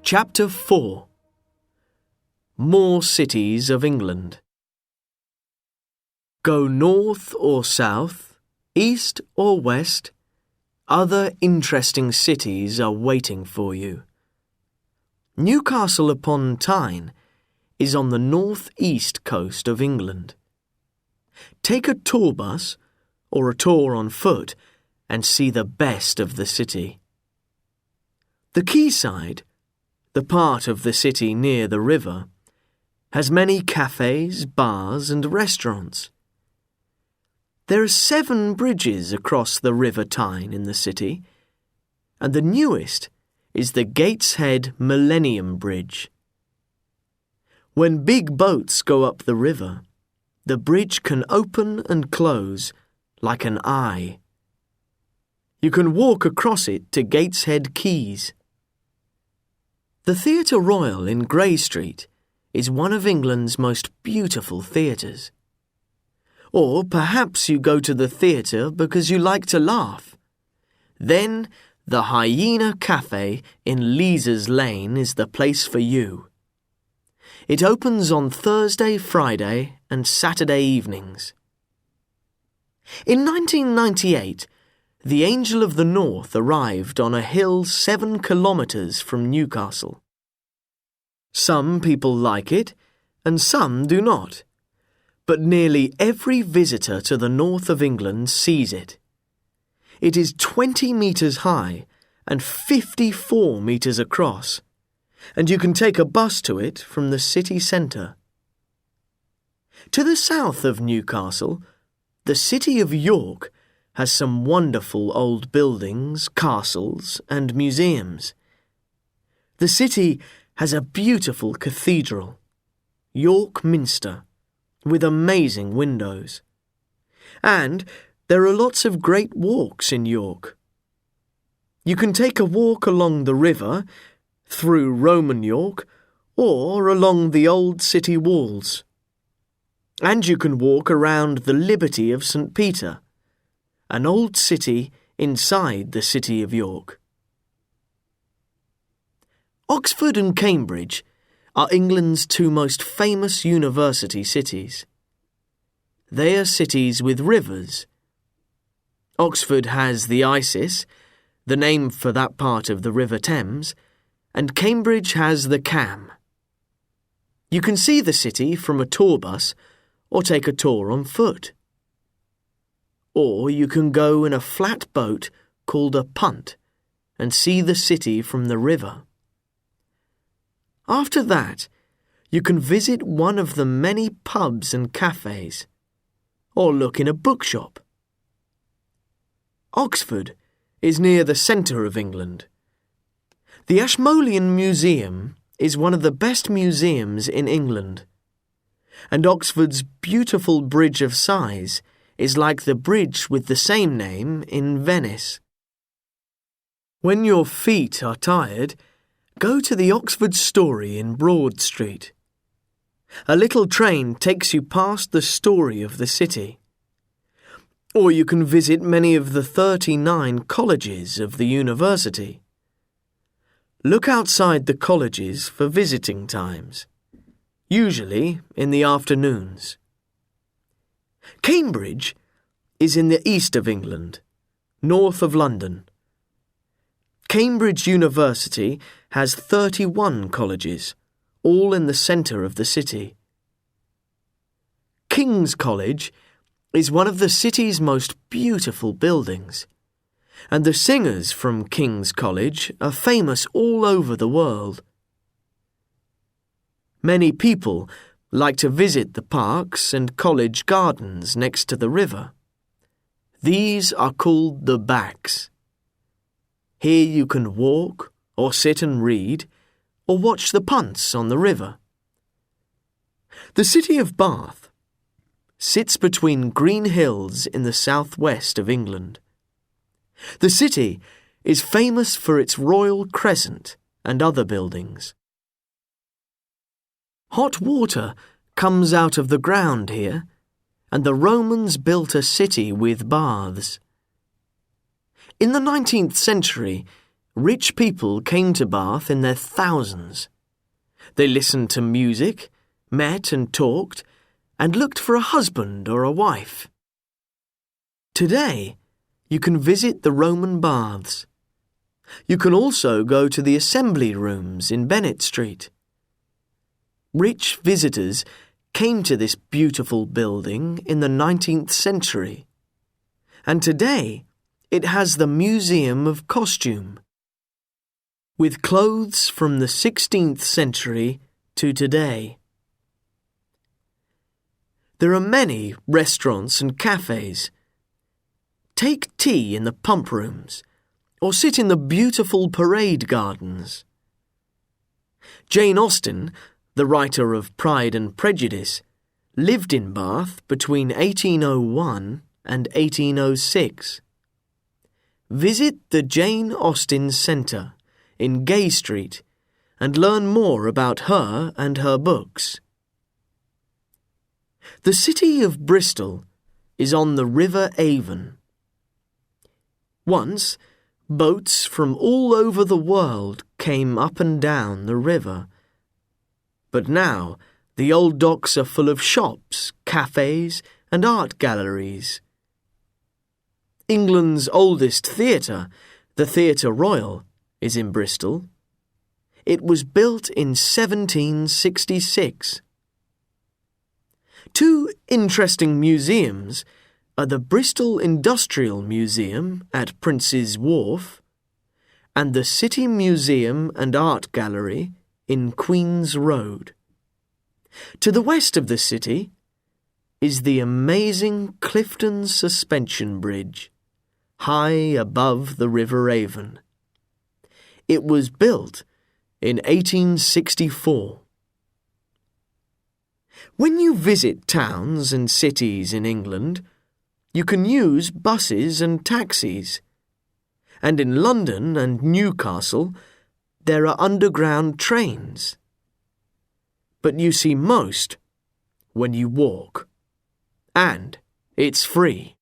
Chapter 4. More Cities of England. Go north or south, east or west, other interesting cities are waiting for you. Newcastle upon Tyne is on the north-east coast of England. Take a tour bus or a tour on foot and see the best of the city. The quayside, the part of the city near the river, has many cafes, bars and restaurants. There are 7 bridges across the River Tyne in the city, and the newest is the Gateshead Millennium Bridge. When big boats go up the river, the bridge can open and close like an eye. You can walk across it to Gateshead Quays. The Theatre Royal in Grey Street is one of England's most beautiful theatres. Or perhaps you go to the theatre because you like to laugh. Then the Hyena Cafe in Leazes Lane is the place for you. It opens on Thursday, Friday and Saturday evenings. In 1998, the Angel of the North arrived on a hill 7 kilometres from Newcastle. Some people like it and some do not, but nearly every visitor to the north of England sees it. It is 20 metres high and 54 metres across, and you can take a bus to it from the city centre. To the south of Newcastle, the city of York has some wonderful old buildings, castles and museums. The city has a beautiful cathedral, York Minster, with amazing windows. And there are lots of great walks in York. You can take a walk along the river, through Roman York, or along the old city walls. And you can walk around the Liberty of St. Peter, an old city inside the city of York. Oxford and Cambridge are England's 2 most famous university cities. They are cities with rivers. Oxford has the Isis, the name for that part of the River Thames, and Cambridge has the Cam. You can see the city from a tour bus or take a tour on foot. Or you can go in a flat boat called a punt and see the city from the river. After that, you can visit one of the many pubs and cafes, or look in a bookshop. Oxford is near the centre of England. The Ashmolean Museum is one of the best museums in England, and Oxford's beautiful Bridge of Sighs is like the bridge with the same name in Venice. When your feet are tired, go to the Oxford Story in Broad Street. A little train takes you past the story of the city. Or you can visit many of the 39 colleges of the university. Look outside the colleges for visiting times, usually in the afternoons. Cambridge is in the east of England, north of London. Cambridge University has 31 colleges, all in the centre of the city. King's College is one of the city's most beautiful buildings, and the singers from King's College are famous all over the world. Many people like to visit the parks and college gardens next to the river. These are called the Backs. Here you can walk, or sit and read, or watch the punts on the river. The city of Bath sits between green hills in the southwest of England. The city is famous for its Royal Crescent and other buildings. Hot water comes out of the ground here, and the Romans built a city with baths. In the 19th century, rich people came to Bath in their thousands. They listened to music, met and talked, and looked for a husband or a wife. Today, you can visit the Roman baths. You can also go to the assembly rooms in Bennett Street. Rich visitors came to this beautiful building in the 19th century, and today it has the Museum of Costume, with clothes from the 16th century to today. There are many restaurants and cafes. Take tea in the pump rooms, or sit in the beautiful parade gardens. Jane Austen, the writer of Pride and Prejudice, lived in Bath between 1801 and 1806. Visit the Jane Austen Centre in Gay Street and learn more about her and her books. The city of Bristol is on the River Avon. Once, boats from all over the world came up and down the river. But now, the old docks are full of shops, cafes, and art galleries. England's oldest theatre, the Theatre Royal, is in Bristol. It was built in 1766. Two interesting museums are the Bristol Industrial Museum at Prince's Wharf and the City Museum and Art Gallery in Queen's Road. To the west of the city is the amazing Clifton Suspension Bridge, high above the River Avon. It was built in 1864. When you visit towns and cities in England, you can use buses and taxis. And in London and Newcastle, there are underground trains. But you see most when you walk. And it's free.